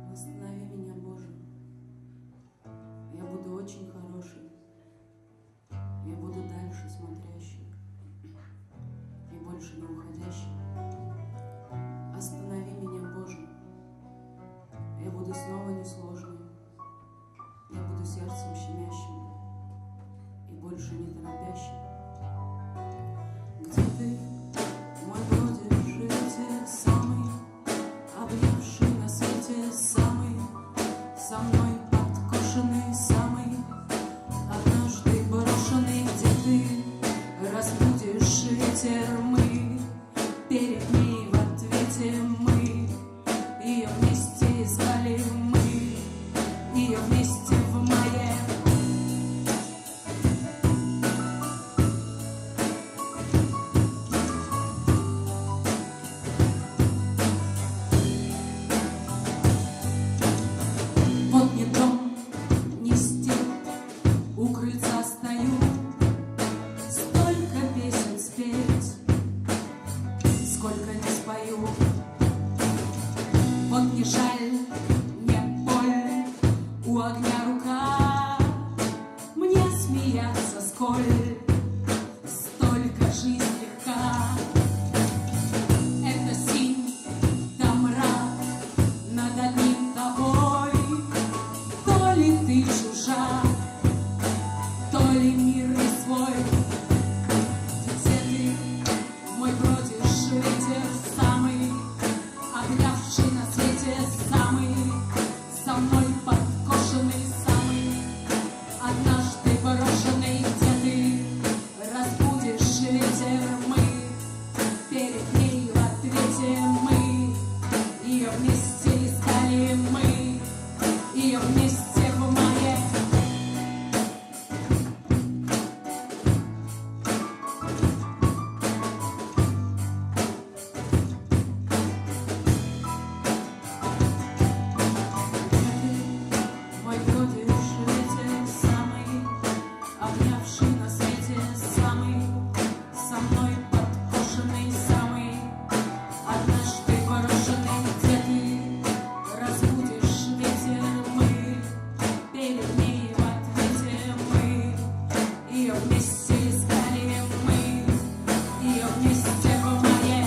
Восстанови меня, Боже. Я буду очень хороший. Я буду дальше смотрящий и больше не уходящий. Останови меня, Боже. Я буду снова несложный. Я буду сердцем щемящим и больше не торопящим. Где ты, мой бродяг, житель самый, обнявший на свете самый, со мной подкошенный самый, однажды брошенный? Где ты разбудишь ветер, мы перед ней в ответе, мы ее вместе искали, мы ее вместе в мае. Вот не дом, не степь, у крыльца стою, столько песен спеть, сколько не спою. Вот не жаль, не боль, у огня рука, мне смеяться сколь, столько жизнь легка. Это синь, да мрак над одним тобой, то ли ты чужак, то ли мир не свой. Где ты, мой бродишь ветер самый, обнявший на свете самый, со мной подкошенный самый, однажды брошенный? Где ты разбудишь ветер, мы перед ней в ответе, мы ее вместе искали, мы ее вместе в мае. Мой бродишь ветер самый, обнявший на свете самый, со мной подкошенный самый, однажды брошенный? Где ты разбудишь ветер, мы перед ней в ответе, мы ее вместе искали, мы ее вместе в мае.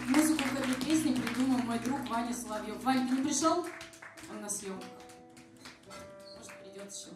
Музыку к этой песне придумал мой друг Ваня Соловьев. Вань, ты не пришел? Он на съемках. Может, придет еще.